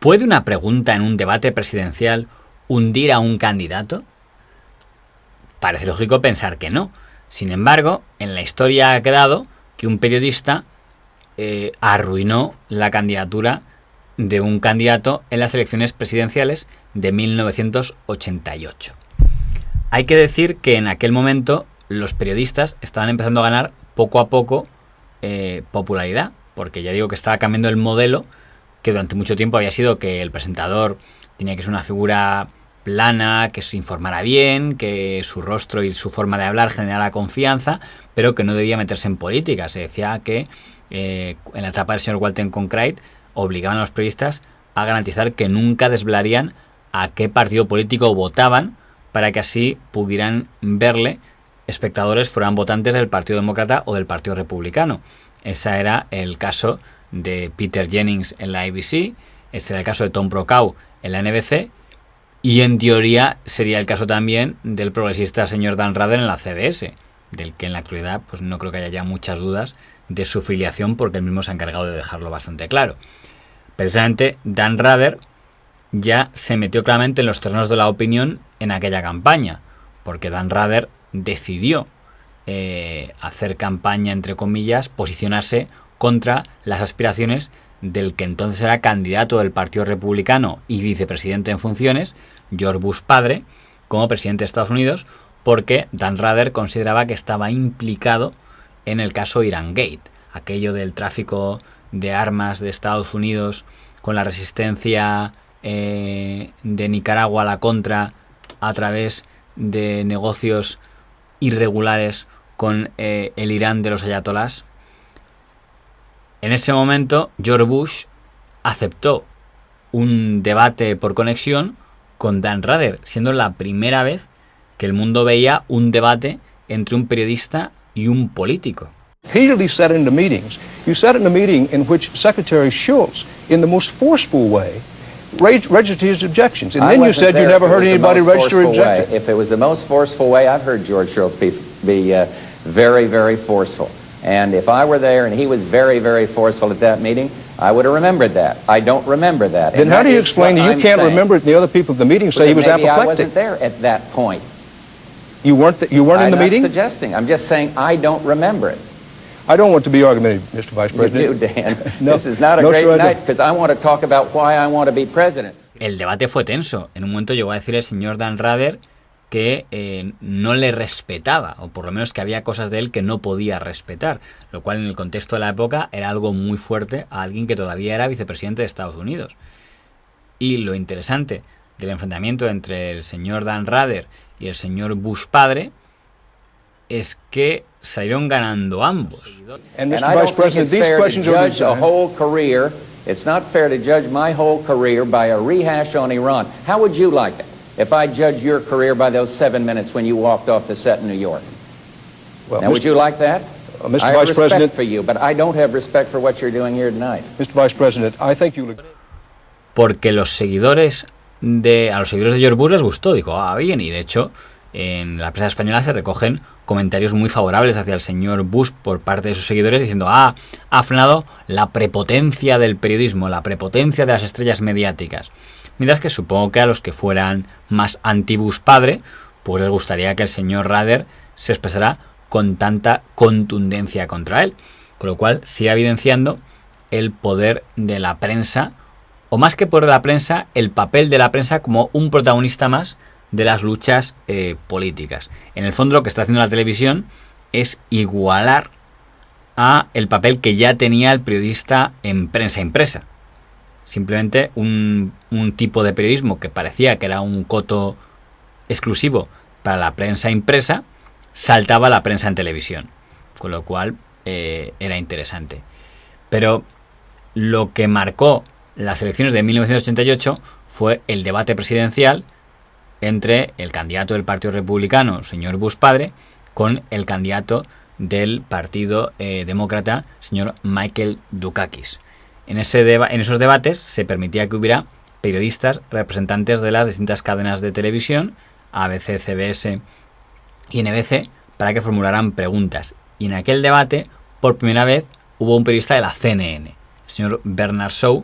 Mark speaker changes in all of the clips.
Speaker 1: ¿Puede una pregunta en un debate presidencial hundir a un candidato? Parece lógico pensar que no. Sin embargo, en la historia ha quedado que un periodista arruinó la candidatura de un candidato en las elecciones presidenciales de 1988. Hay que decir que en aquel momento los periodistas estaban empezando a ganar poco a poco popularidad, porque ya digo que estaba cambiando el modelo que durante mucho tiempo había sido que el presentador tenía que ser una figura plana, que se informara bien, que su rostro y su forma de hablar generara confianza, pero que no debía meterse en política. Se decía que en la etapa del señor Walter Cronkite obligaban a los periodistas a garantizar que nunca desvelarían a qué partido político votaban, para que así pudieran verle espectadores, fueran votantes del Partido Demócrata o del Partido Republicano. Ese era el caso de Peter Jennings en la ABC, ese era el caso de Tom Brokaw en la NBC, y en teoría sería el caso también del progresista señor Dan Rather en la CBS, del que en la actualidad pues no creo que haya ya muchas dudas de su filiación, porque él mismo se ha encargado de dejarlo bastante claro. Precisamente Dan Rather ya se metió claramente en los terrenos de la opinión en aquella campaña, porque Dan Rather decidió hacer campaña, entre comillas, posicionarse contra las aspiraciones del que entonces era candidato del Partido Republicano y vicepresidente en funciones, George Bush padre, como presidente de Estados Unidos, porque Dan Rather consideraba que estaba implicado en el caso Iran Gate, aquello del tráfico de armas de Estados Unidos con la resistencia de Nicaragua a la contra a través de negocios irregulares con el Irán de los ayatolás. En ese momento, George Bush aceptó un debate por conexión con Dan Rather, siendo la primera vez que el mundo veía un debate entre un periodista y un político.
Speaker 2: Repeatedly said in the meetings, you said in a meeting in which Secretary Shultz, in the most forceful way, registered his objections. And then you said you never heard anybody register objections.
Speaker 3: If it was the most forceful way, I've heard George Shultz be very, very forceful. And if I were there and he was very, very forceful at that meeting, I would have remembered that. I don't remember that.
Speaker 2: Then how do you explain that you can't remember it and the other people at the meeting say he was apoplectic?
Speaker 3: Maybe I wasn't there at that point.
Speaker 2: You weren't in the meeting?
Speaker 3: I'm not suggesting. I'm just saying I don't remember it.
Speaker 2: I don't want to be argumentative, Mr. Vice President.
Speaker 3: You do, Dan. No, this is not a great night because I want to talk about why I want to be president.
Speaker 1: El debate fue tenso. En un momento llegó a decir el señor Dan Rather que no le respetaba, o por lo menos que había cosas de él que no podía respetar, lo cual en el contexto de la época era algo muy fuerte a alguien que todavía era vicepresidente de Estados Unidos. Y lo interesante del enfrentamiento entre el señor Dan Rather y el señor Bush padre es que salieron ganando ambos.
Speaker 3: And I don't think it's fair to judge a whole career. It's not fair to judge my whole career by a rehash on Iran. How would you like it if I judged your career by those 7 minutes when you walked off the set in New York? Well, now, would you like that?
Speaker 2: Mr.
Speaker 3: I have
Speaker 2: Vice President,
Speaker 3: respect for you, but I don't have respect for what you're doing here tonight.
Speaker 2: Mr. Vice President, I think you.
Speaker 1: Porque a los seguidores de George Bush les gustó, dijo, bien, y de hecho en la prensa española se recogen comentarios muy favorables hacia el señor Bush por parte de sus seguidores diciendo, ha frenado la prepotencia del periodismo, la prepotencia de las estrellas mediáticas. Mientras que supongo que a los que fueran más anti-Bush padre, pues les gustaría que el señor Rather se expresara con tanta contundencia contra él, con lo cual sigue evidenciando el poder de la prensa, o más que poder de la prensa, el papel de la prensa como un protagonista más de las luchas políticas. En el fondo lo que está haciendo la televisión es igualar a el papel que ya tenía el periodista en prensa impresa. Simplemente un tipo de periodismo que parecía que era un coto exclusivo para la prensa impresa, saltaba a la prensa en televisión, con lo cual era interesante. Pero lo que marcó las elecciones de 1988 fue el debate presidencial entre el candidato del Partido Republicano, señor Bush padre, con el candidato del Partido Demócrata, señor Michael Dukakis. En esos debates se permitía que hubiera periodistas representantes de las distintas cadenas de televisión, ABC, CBS y NBC, para que formularan preguntas. Y en aquel debate, por primera vez, hubo un periodista de la CNN, el señor Bernard Shaw,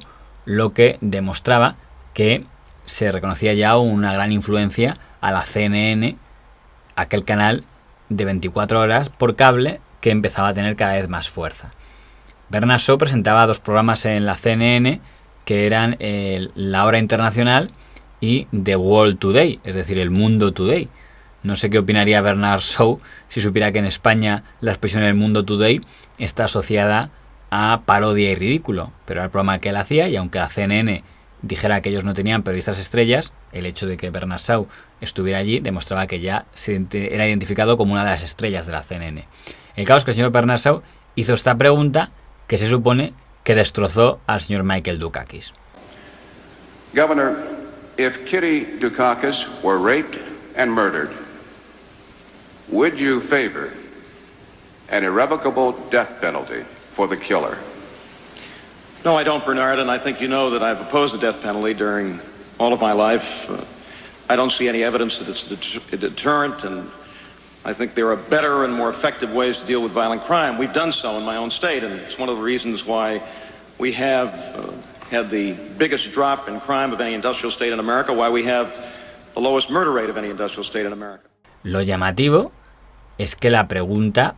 Speaker 1: lo que demostraba que se reconocía ya una gran influencia a la CNN, aquel canal de 24 horas por cable que empezaba a tener cada vez más fuerza. Bernard Shaw presentaba 2 programas en la CNN que eran La Hora Internacional y The World Today, es decir, El Mundo Today. No sé qué opinaría Bernard Shaw si supiera que en España la expresión El Mundo Today está asociada a parodia y ridículo, pero era el programa que él hacía, y aunque la CNN dijera que ellos no tenían periodistas estrellas, el hecho de que Bernard Shaw estuviera allí demostraba que ya era identificado como una de las estrellas de la CNN. El caso es que el señor Bernard Shaw hizo esta pregunta que se supone que destrozó al señor Michael Dukakis.
Speaker 4: Governor, if Kitty Dukakis were raped and murdered, would you favor an irrevocable death penalty for the killer?
Speaker 5: No, I don't, Bernard, and I think you know that I've opposed the death penalty during all of my life. I don't see any evidence that it's a deterrent, and I think there are better and more effective ways to deal with violent crime. We've done so in my own state, and it's one of the reasons why we have had the biggest drop in crime of any industrial state in America, why we have the lowest murder rate of any industrial state in America.
Speaker 1: Lo llamativo es que la pregunta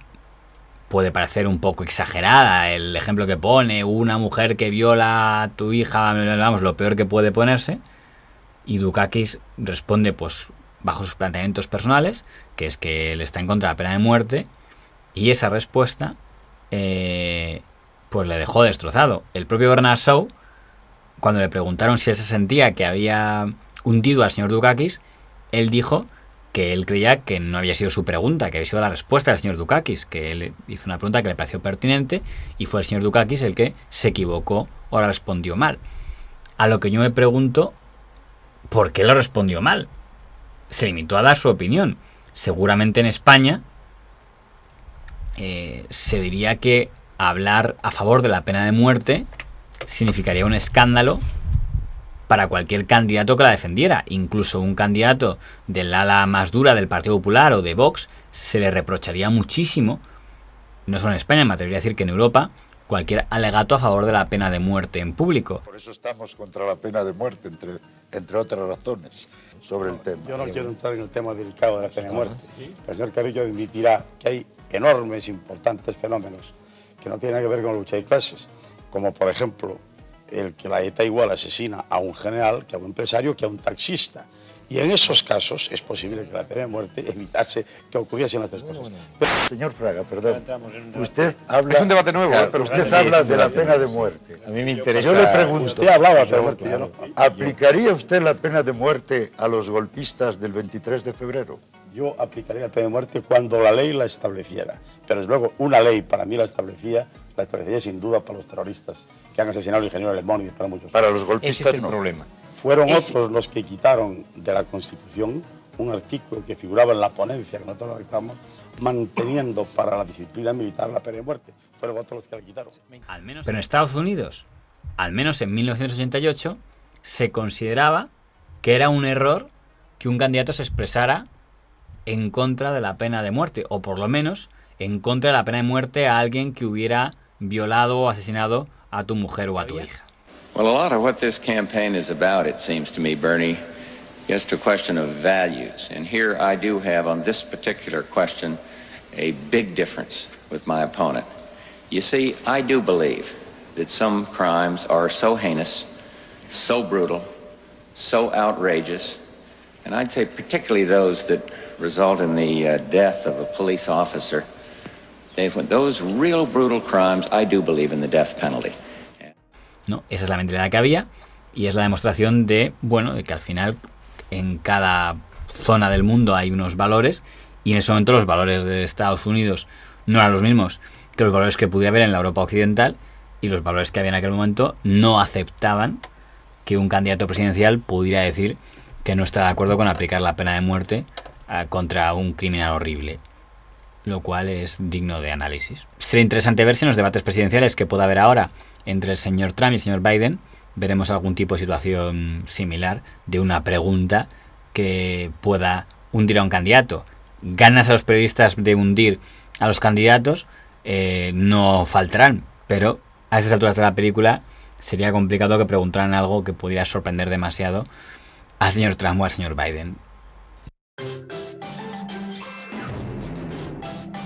Speaker 1: puede parecer un poco exagerada. El ejemplo que pone, una mujer que viola a tu hija, vamos, lo peor que puede ponerse. Y Dukakis responde pues bajo sus planteamientos personales, que es que él está en contra de la pena de muerte, y esa respuesta pues le dejó destrozado. El propio Bernard Shaw, cuando le preguntaron si él se sentía que había hundido al señor Dukakis, él dijo que él creía que no había sido su pregunta, que había sido la respuesta del señor Dukakis, que él hizo una pregunta que le pareció pertinente y fue el señor Dukakis el que se equivocó o la respondió mal. A lo que yo me pregunto, ¿por qué lo respondió mal? Se limitó a dar su opinión. Seguramente en España se diría que hablar a favor de la pena de muerte significaría un escándalo para cualquier candidato que la defendiera. Incluso un candidato del ala más dura del Partido Popular o de Vox se le reprocharía muchísimo, no solo en España, me atrevería a decir que en Europa, cualquier alegato a favor de la pena de muerte en público.
Speaker 6: Por eso estamos contra la pena de muerte, entre otras razones, sobre el tema.
Speaker 7: Yo no quiero entrar en el tema delicado de la pena de muerte, pero el señor Carrillo admitirá que hay enormes, importantes fenómenos que no tienen que ver con la lucha de clases, como por ejemplo el que la ETA igual asesina a un general, que a un empresario, que a un taxista. Y en esos casos es posible que la pena de muerte evitase que ocurriesen las 3 cosas.
Speaker 6: Pero, señor Fraga, perdón, usted habla...
Speaker 8: Es un debate nuevo,
Speaker 6: claro,
Speaker 8: pero
Speaker 6: usted habla de la pena de muerte.
Speaker 8: A mí me interesa...
Speaker 6: Yo le pregunto,
Speaker 7: usted hablaba de la pena de muerte, yo no.
Speaker 6: ¿Aplicaría usted la pena de muerte a los golpistas del 23 de febrero?
Speaker 7: Yo aplicaría la pena de muerte cuando la ley la estableciera. Pero desde luego, una ley para mí la establecería sin duda para los terroristas que han asesinado al ingeniero Alemán y para muchos.
Speaker 6: Para los golpistas
Speaker 8: Ese es el problema.
Speaker 7: Fueron otros los que quitaron de la Constitución un artículo que figuraba en la ponencia que nosotros redactamos, manteniendo para la disciplina militar la pena de muerte. Fueron otros los que la quitaron.
Speaker 1: Pero en Estados Unidos, al menos en 1988, se consideraba que era un error que un candidato se expresara en contra de la pena de muerte, o por lo menos en contra de la pena de muerte a alguien que hubiera violado o asesinado a tu mujer o a tu hija.
Speaker 3: Well, a lot of what this campaign is about, it seems to me, Bernie, gets to a question of values. And here I do have, on this particular question, a big difference with my opponent. You see, I do believe that some crimes are so heinous, so brutal, so outrageous, and I'd say particularly those that result in the death of a police officer. Those real brutal crimes, I do believe in the death penalty.
Speaker 1: ¿No? Esa es la mentalidad que había y es la demostración de, bueno, de que al final en cada zona del mundo hay unos valores y en ese momento los valores de Estados Unidos no eran los mismos que los valores que pudiera haber en la Europa occidental, y los valores que había en aquel momento no aceptaban que un candidato presidencial pudiera decir que no está de acuerdo con aplicar la pena de muerte contra un criminal horrible, lo cual es digno de análisis. Sería interesante ver si en los debates presidenciales que pueda haber ahora entre el señor Trump y el señor Biden veremos algún tipo de situación similar de una pregunta que pueda hundir a un candidato. Ganas a los periodistas de hundir a los candidatos no faltarán, pero a esas alturas de la película sería complicado que preguntaran algo que pudiera sorprender demasiado al señor Trump o al señor Biden.